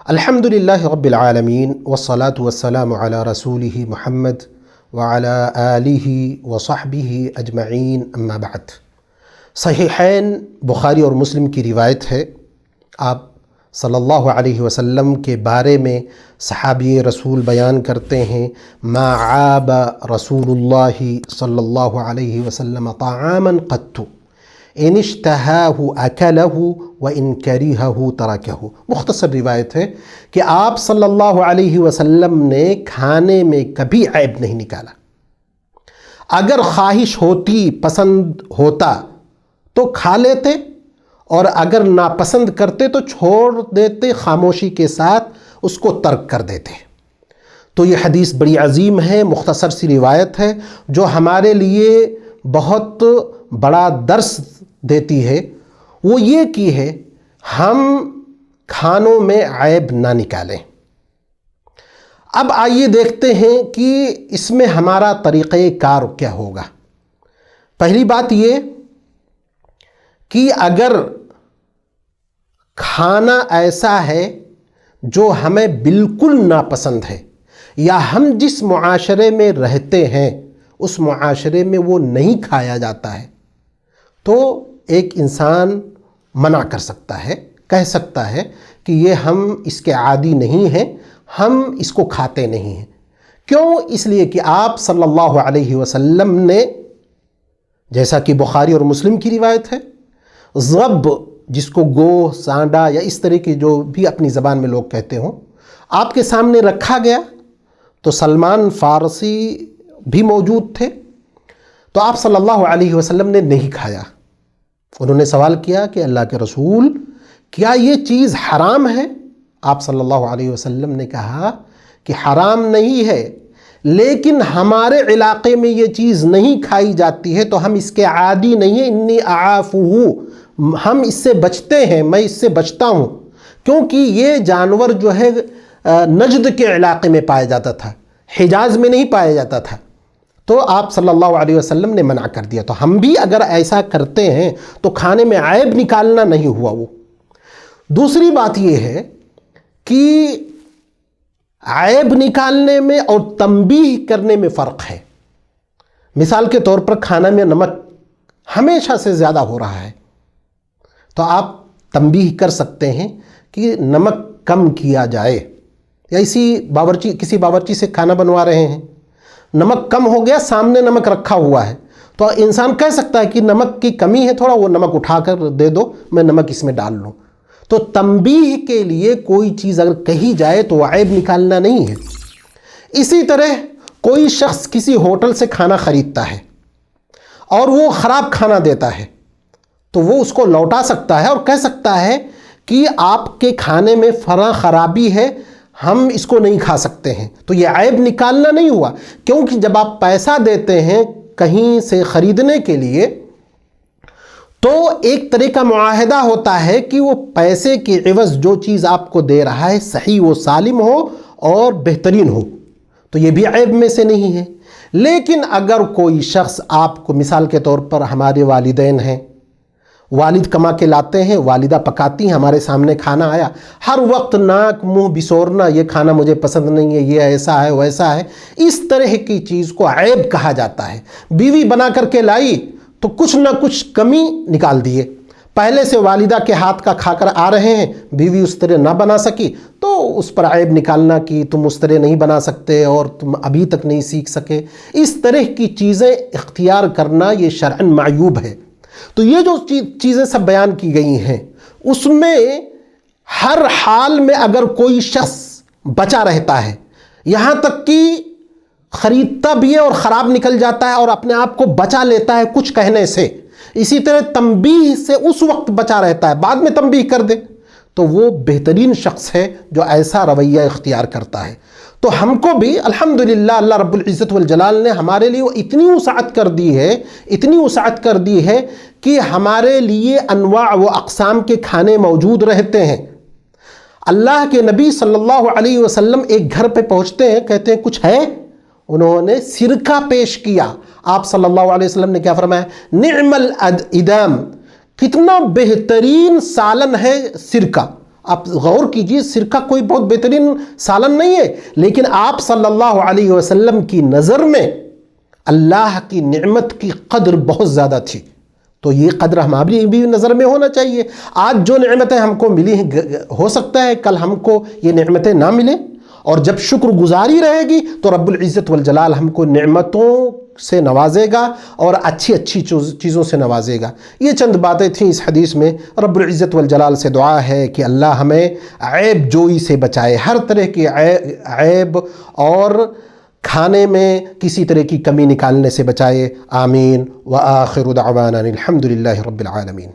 الحمدللہ رب العالمین والصلاة والسلام علی رسولہ محمد وعلی آلہ وصحبہ اجمعین اما بعد۔ صحیحین بخاری اور مسلم کی روایت ہے، آپ صلی اللہ علیہ وسلم کے بارے میں صحابی رسول بیان کرتے ہیں، ما عاب رسول اللہ صلی اللہ علیہ وسلم طعاما قط ان اشتہاہ اکلہ وان کریہہ ترکہ۔ مختصر روایت ہے کہ آپ صلی اللہ علیہ وسلم نے کھانے میں کبھی عیب نہیں نکالا۔ اگر خواہش ہوتی، پسند ہوتا تو کھا لیتے، اور اگر ناپسند کرتے تو چھوڑ دیتے، خاموشی کے ساتھ اس کو ترک کر دیتے۔ تو یہ حدیث بڑی عظیم ہے، مختصر سی روایت ہے جو ہمارے لیے بہت بڑا درس دیتی ہے۔ وہ یہ کی ہے ہم کھانوں میں عیب نہ نکالیں۔ اب آئیے دیکھتے ہیں کہ اس میں ہمارا طریقہ کار کیا ہوگا۔ پہلی بات یہ کہ اگر کھانا ایسا ہے جو ہمیں بالکل ناپسند ہے، یا ہم جس معاشرے میں رہتے ہیں اس معاشرے میں وہ نہیں کھایا جاتا ہے، تو ایک انسان منع کر سکتا ہے، کہہ سکتا ہے کہ یہ ہم اس کے عادی نہیں ہیں، ہم اس کو کھاتے نہیں ہیں۔ کیوں؟ اس لیے کہ آپ صلی اللہ علیہ وسلم نے، جیسا کہ بخاری اور مسلم کی روایت ہے، ضب جس کو گوہ، سانڈا یا اس طرح کی جو بھی اپنی زبان میں لوگ کہتے ہوں، آپ کے سامنے رکھا گیا تو سلمان فارسی بھی موجود تھے، تو آپ صلی اللہ علیہ وسلم نے نہیں کھایا۔ انہوں نے سوال کیا کہ اللہ کے رسول، کیا یہ چیز حرام ہے؟ آپ صلی اللہ علیہ وسلم نے کہا کہ حرام نہیں ہے، لیکن ہمارے علاقے میں یہ چیز نہیں کھائی جاتی ہے تو ہم اس کے عادی نہیں ہیں، انی اعافہ، ہم اس سے بچتے ہیں، میں اس سے بچتا ہوں، کیونکہ یہ جانور جو ہے نجد کے علاقے میں پایا جاتا تھا، حجاز میں نہیں پایا جاتا تھا۔ تو آپ صلی اللہ علیہ وسلم نے منع کر دیا۔ تو ہم بھی اگر ایسا کرتے ہیں تو کھانے میں عیب نکالنا نہیں ہوا وہ۔ دوسری بات یہ ہے کہ عیب نکالنے میں اور تنبیہ کرنے میں فرق ہے۔ مثال کے طور پر کھانا میں نمک ہمیشہ سے زیادہ ہو رہا ہے تو آپ تنبیہ کر سکتے ہیں کہ نمک کم کیا جائے، یا کسی باورچی سے کھانا بنوا رہے ہیں، نمک کم ہو گیا، سامنے نمک رکھا ہوا ہے، تو انسان کہہ سکتا ہے کہ نمک کی کمی ہے، تھوڑا وہ نمک اٹھا کر دے دو، میں نمک اس میں ڈال لوں۔ تو تنبیہ کے لیے کوئی چیز اگر کہی جائے تو وہ عیب نکالنا نہیں ہے۔ اسی طرح کوئی شخص کسی ہوٹل سے کھانا خریدتا ہے اور وہ خراب کھانا دیتا ہے، تو وہ اس کو لوٹا سکتا ہے اور کہہ سکتا ہے کہ آپ کے کھانے میں فلاں خرابی ہے، ہم اس کو نہیں کھا سکتے ہیں۔ تو یہ عیب نکالنا نہیں ہوا، کیونکہ جب آپ پیسہ دیتے ہیں کہیں سے خریدنے کے لیے تو ایک طرح کا معاہدہ ہوتا ہے کہ وہ پیسے کی عوض جو چیز آپ کو دے رہا ہے صحیح و سالم ہو اور بہترین ہو، تو یہ بھی عیب میں سے نہیں ہے۔ لیکن اگر کوئی شخص آپ کو، مثال کے طور پر ہمارے والدین ہیں، والد کما کے لاتے ہیں، والدہ پکاتی ہیں، ہمارے سامنے کھانا آیا، ہر وقت ناک منہ بسورنا، یہ کھانا مجھے پسند نہیں ہے، یہ ایسا ہے ویسا ہے، اس طرح کی چیز کو عیب کہا جاتا ہے۔ بیوی بنا کر کے لائی تو کچھ نہ کچھ کمی نکال دیے، پہلے سے والدہ کے ہاتھ کا کھا کر آ رہے ہیں، بیوی اس طرح نہ بنا سکی تو اس پر عیب نکالنا کہ تم اس طرح نہیں بنا سکتے اور تم ابھی تک نہیں سیکھ سکے، اس طرح کی چیزیں اختیار کرنا یہ شرعاً معیوب ہے۔ تو یہ جو چیزیں سب بیان کی گئی ہیں، اس میں ہر حال میں اگر کوئی شخص بچا رہتا ہے، یہاں تک کہ خریدتا بھی ہے اور خراب نکل جاتا ہے اور اپنے آپ کو بچا لیتا ہے کچھ کہنے سے، اسی طرح تنبیہ سے اس وقت بچا رہتا ہے، بعد میں تنبیہ کر دے، تو وہ بہترین شخص ہے جو ایسا رویہ اختیار کرتا ہے۔ تو ہم کو بھی الحمدللہ اللہ رب العزت والجلال نے ہمارے لیے اتنی وسعت کر دی ہے کہ ہمارے لیے انواع و اقسام کے کھانے موجود رہتے ہیں۔ اللہ کے نبی صلی اللہ علیہ وسلم ایک گھر پہ پہنچتے ہیں، کہتے ہیں کچھ ہے؟ انہوں نے سرکہ پیش کیا۔ آپ صلی اللہ علیہ وسلم نے کیا فرمایا؟ نعم الادام، کتنا بہترین سالن ہے سرکہ۔ آپ غور کیجئے، سرکہ کوئی بہت بہترین سالن نہیں ہے، لیکن آپ صلی اللہ علیہ وسلم کی نظر میں اللہ کی نعمت کی قدر بہت زیادہ تھی، تو یہ قدر ہماری بھی نظر میں ہونا چاہیے۔ آج جو نعمتیں ہم کو ملی ہیں، ہو سکتا ہے کل ہم کو یہ نعمتیں نہ ملیں، اور جب شکر گزاری رہے گی تو رب العزت والجلال ہم کو نعمتوں سے نوازے گا اور اچھی اچھی چیزوں سے نوازے گا۔ یہ چند باتیں تھیں اس حدیث میں۔ رب العزت والجلال سے دعا ہے کہ اللہ ہمیں عیب جوئی سے بچائے، ہر طرح کی عیب اور کھانے میں کسی طرح کی کمی نکالنے سے بچائے، آمین۔ وآخر دعوانا الحمد للہ رب العالمین۔